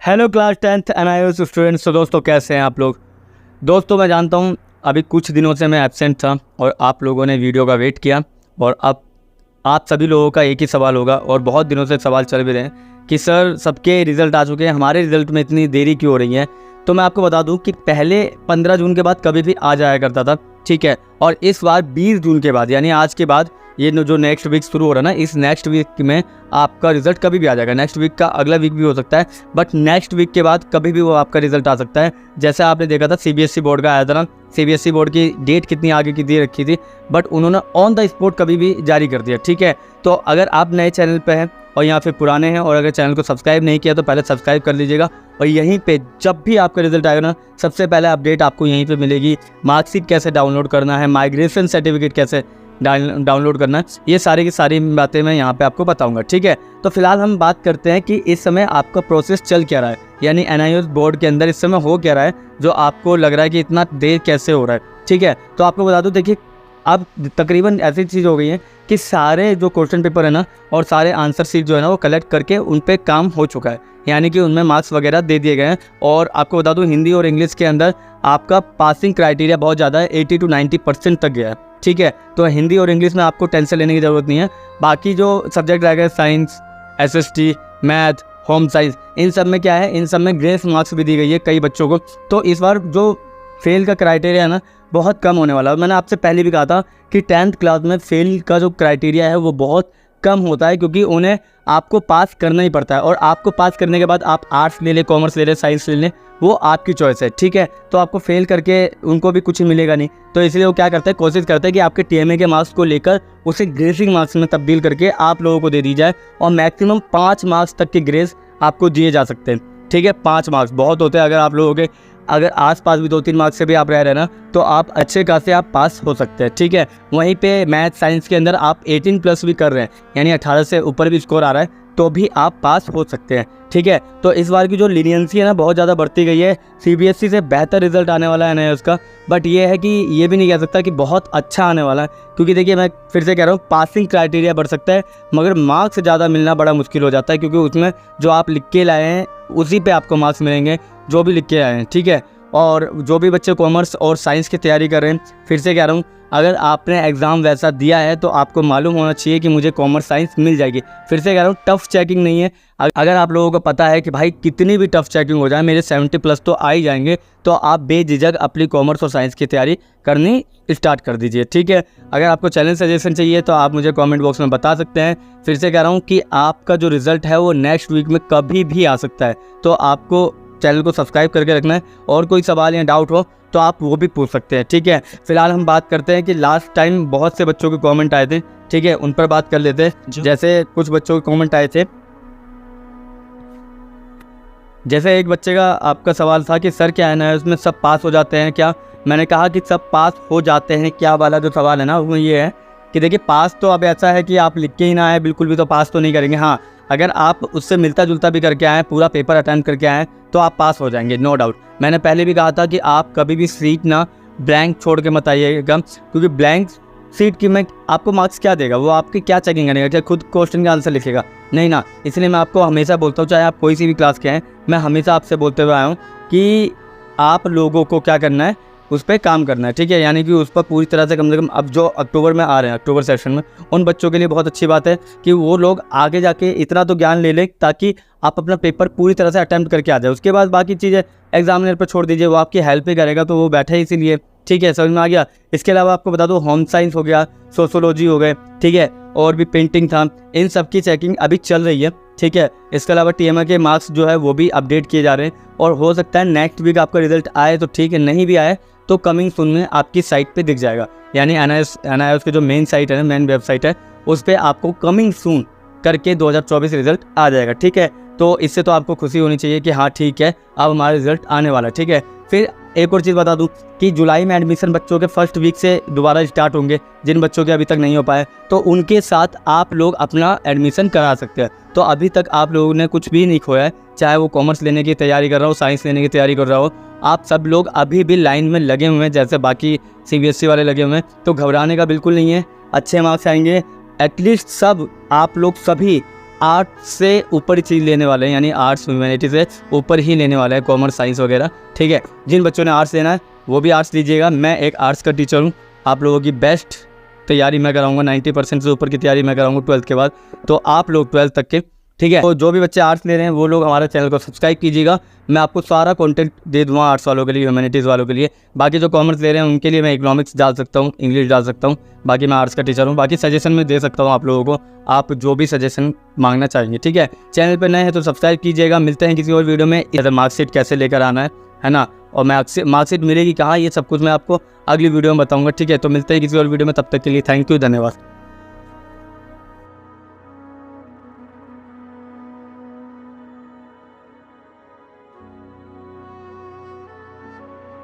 Hello class 10th NIOS students. तो दोस्तों कैसे हैं आप लोग। दोस्तों मैं जानता हूं अभी कुछ दिनों से मैं एब्सेंट था और आप लोगों ने वीडियो का वेट किया और अब आप सभी लोगों का एक ही सवाल होगा और बहुत दिनों से सवाल चल भी रहे हैं कि सर सबके रिज़ल्ट आ चुके हैं, हमारे रिज़ल्ट में इतनी देरी क्यों हो रही है। तो मैं आपको बता दूं कि पहले 15 जून के बाद कभी भी आ जाया करता था, ठीक है, और इस बार 20 जून के बाद यानी आज के बाद ये जो नेक्स्ट वीक शुरू हो रहा है ना, इस नेक्स्ट वीक में आपका रिजल्ट कभी भी आ जाएगा। नेक्स्ट वीक का अगला वीक भी हो सकता है, बट नेक्स्ट वीक के बाद कभी भी वो आपका रिजल्ट आ सकता है। जैसे आपने देखा था CBSE बोर्ड का आया था ना, CBSE बोर्ड की डेट कितनी आगे की दे रखी थी, बट उन्होंने ऑन द स्पॉट कभी भी जारी कर दिया, ठीक है। तो अगर आप नए चैनल पर हैं और या फिर पुराने हैं और अगर चैनल को सब्सक्राइब नहीं किया तो पहले सब्सक्राइब कर लीजिएगा और यहीं पे जब भी आपका रिजल्ट आएगा ना, सबसे पहले अपडेट आपको यहीं पे मिलेगी। मार्कशीट कैसे डाउनलोड करना है, माइग्रेशन सर्टिफिकेट कैसे डाउनलोड करना है, ये सारी की सारी बातें मैं यहाँ पे आपको बताऊंगा, ठीक है। तो फिलहाल हम बात करते हैं कि इस समय आपका प्रोसेस चल क्या रहा है, यानी NIOS बोर्ड के अंदर इस समय हो क्या रहा है जो आपको लग रहा है कि इतना देर कैसे हो रहा है, ठीक है। तो आपको बता दूं, देखिए अब तकरीबन ऐसी चीज़ हो गई है कि सारे जो क्वेश्चन पेपर है ना और सारे आंसर शीट जो है ना वो कलेक्ट करके उन पे काम हो चुका है, यानी कि उनमें मार्क्स वगैरह दे दिए गए हैं। और आपको बता दूं हिंदी और इंग्लिश के अंदर आपका पासिंग क्राइटेरिया बहुत ज़्यादा है, 80 to 90% तक गया है, ठीक है। तो हिंदी और इंग्लिश में आपको टेंशन लेने की ज़रूरत नहीं है। बाकी जो सब्जेक्ट रह गए science, SST, math, home science, इन सब में क्या है, इन सब में ग्रेस मार्क्स भी दी गई है कई बच्चों को। तो इस बार जो फेल का क्राइटेरिया है ना बहुत कम होने वाला है। मैंने आपसे पहले भी कहा था कि 10th क्लास में फेल का जो क्राइटेरिया है वो बहुत कम होता है, क्योंकि उन्हें आपको पास करना ही पड़ता है और आपको पास करने के बाद आप आर्ट्स ले लें, कॉमर्स ले लें, साइंस ले लें, वो आपकी चॉइस है, ठीक है। तो आपको फेल करके उनको भी कुछ मिलेगा नहीं, तो इसलिए वो क्या करते हैं, कोशिश करते हैं कि आपके TMA के मार्क्स को लेकर उसे ग्रेसिंग मार्क्स में तब्दील करके आप लोगों को दे दी जाए और मैक्सिमम 5 मार्क्स तक के ग्रेस आपको दिए जा सकते हैं, ठीक है। 5 मार्क्स बहुत होते हैं। अगर आप लोगों के अगर आसपास भी 2-3 मार्क्स से भी आप रह रहे हैं ना तो आप अच्छे खासे आप पास हो सकते हैं, ठीक है। वहीं पे मैथ साइंस के अंदर आप 18+ भी कर रहे हैं, यानी 18 से ऊपर भी स्कोर आ रहा है तो भी आप पास हो सकते हैं, ठीक है। तो इस बार की जो लीनियंसी है ना बहुत ज़्यादा बढ़ती गई है। CBSE से बेहतर रिजल्ट आने वाला है NIOS का, बट ये है कि ये भी नहीं कह सकता कि बहुत अच्छा आने वाला है, क्योंकि देखिए मैं फिर से कह रहा हूँ पासिंग क्राइटेरिया बढ़ सकता है मगर मार्क्स ज़्यादा मिलना बड़ा मुश्किल हो जाता है, क्योंकि उसमें जो आप लिख के लाए हैं उसी पे आपको मार्क्स मिलेंगे जो भी लिख के आए हैं, ठीक है। और जो भी बच्चे कॉमर्स और साइंस की तैयारी कर रहे हैं, फिर से कह रहा हूँ अगर आपने एग्ज़ाम वैसा दिया है तो आपको मालूम होना चाहिए कि मुझे कॉमर्स साइंस मिल जाएगी। फिर से कह रहा हूँ टफ़ चेकिंग नहीं है। अगर आप लोगों को पता है कि भाई कितनी भी टफ़ चेकिंग हो जाए मेरे 70+ तो आ ही जाएंगे, तो आप बेझिझक अपनी कॉमर्स और साइंस की तैयारी करनी स्टार्ट कर दीजिए, ठीक है। अगर आपको चैलेंज सजेशन चाहिए तो आप मुझे कमेंट बॉक्स में बता सकते हैं। फिर से कह रहा हूँ कि आपका जो रिज़ल्ट है वो नेक्स्ट वीक में कभी भी आ सकता है, तो आपको चैनल को सब्सक्राइब करके रखना है और कोई सवाल या डाउट हो तो आप वो भी पूछ सकते हैं, ठीक है। फिलहाल हम बात करते हैं कि लास्ट टाइम बहुत से बच्चों के कमेंट आए थे, ठीक है, उन पर बात कर लेते हैं। जैसे कुछ बच्चों के कमेंट आए थे, जैसे एक बच्चे का आपका सवाल था कि सर क्या है ना उसमें सब पास हो जाते हैं क्या। मैंने कहा कि सब पास हो जाते हैं क्या वाला जो सवाल है ना वो ये है कि देखिए पास तो अब ऐसा है कि आप लिख के ही ना आए बिल्कुल भी तो पास तो नहीं करेंगे। हाँ, अगर आप उससे मिलता जुलता भी करके आएँ, पूरा पेपर अटेम्प्ट करके आएँ तो आप पास हो जाएंगे, नो डाउट। मैंने पहले भी कहा था कि आप कभी भी सीट ना ब्लैंक छोड़ के मत आइएगा, क्योंकि ब्लैंक सीट की में आपको मार्क्स क्या देगा, वो आपकी क्या चेकिंग करेगा, चाहे खुद क्वेश्चन का आंसर लिखेगा नहीं ना। इसलिए मैं आपको हमेशा बोलता हूँ, चाहे आप कोई सी भी क्लास के हैं, मैं हमेशा आपसे बोलते हुए आया हूँ कि आप लोगों को क्या करना है, उस पर काम करना है, ठीक है। यानी कि उस पर पूरी तरह से कम अब जो अक्टूबर में आ रहे हैं, अक्टूबर सेशन में, उन बच्चों के लिए बहुत अच्छी बात है कि वो लोग आगे जाके इतना तो ज्ञान ले लें ताकि आप अपना पेपर पूरी तरह से अटेम्प्ट करके आ जाए। उसके बाद बाकी चीज़ें एग्जामिनर पर छोड़ दीजिए, वो आपकी हेल्प ही करेगा, तो वो बैठे इसीलिए, ठीक है, समझ में आ गया। इसके अलावा आपको बता दो होम साइंस हो गया, सोशोलॉजी हो गए, ठीक है, और भी पेंटिंग था, इन सब की चेकिंग अभी चल रही है, ठीक है। इसके अलावा TMA के मार्क्स जो है वो भी अपडेट किए जा रहे हैं और हो सकता है नेक्स्ट वीक आपका रिजल्ट आए तो ठीक है, नहीं भी आए तो कमिंग सून में आपकी साइट पे दिख जाएगा। यानी NIOS की जो मेन साइट है ना, मेन वेबसाइट है, उस पर आपको कमिंग सून करके 2024 रिजल्ट आ जाएगा, ठीक है। तो इससे तो आपको खुशी होनी चाहिए कि हाँ ठीक है अब हमारा रिजल्ट आने वाला है, ठीक है। फिर एक और चीज़ बता दूं कि जुलाई में एडमिशन बच्चों के फर्स्ट वीक से दोबारा स्टार्ट होंगे, जिन बच्चों के अभी तक नहीं हो पाए, तो उनके साथ आप लोग अपना एडमिशन करा सकते हैं। तो अभी तक आप लोगों ने कुछ भी नहीं खोया है, चाहे वो कॉमर्स लेने की तैयारी कर रहा हो, साइंस लेने की तैयारी कर रहा हो, आप सब लोग अभी भी लाइन में लगे हुए हैं जैसे बाकी CBSE वाले लगे हुए हैं। तो घबराने का बिल्कुल नहीं है, अच्छे मार्क्स आएंगे। एटलीस्ट सब आप लोग सभी आर्ट्स से ऊपर ही चीज़ लेने वाले हैं, यानी आर्ट्स ह्यूमैनिटी से ऊपर ही लेने वाले हैं, कॉमर्स साइंस वगैरह। ठीक है, जिन बच्चों ने आर्ट्स लेना है वो भी आर्ट्स लीजिएगा। मैं एक आर्ट्स का टीचर हूँ, आप लोगों की बेस्ट तैयारी मैं कराऊंगा, 90% से ऊपर की तैयारी मैं कराऊंगा 12th के बाद। तो आप लोग 12th तक के, ठीक है, तो जो भी बच्चे आर्ट्स ले रहे हैं वो लोग हमारे चैनल को सब्सक्राइब कीजिएगा। मैं आपको सारा कंटेंट दे दूँगा आर्ट्स वालों के लिए, ह्यूमैनिटीज़ वालों के लिए। बाकी जो कॉमर्स ले रहे हैं उनके लिए मैं इकोनॉमिक्स डाल सकता हूँ, इंग्लिश डाल सकता हूँ। बाकी मैं आर्ट्स का टीचर हूँ, बाकी सजेशन में दे सकता हूँ आप लोगों को, आप जो भी सजेशन मांगना चाहेंगे। ठीक है, चैनल पर नए हैं तो सब्सक्राइब कीजिएगा। मिलते हैं किसी और वीडियो में, इधर मार्कशीट कैसे लेकर आना है ना, और मार्कशीट मिलेगी कहाँ, ये सब कुछ मैं आपको अगली वीडियो में बताऊँगा। ठीक है, तो मिलते हैं किसी और वीडियो में, तब तक के लिए थैंक यू, धन्यवाद।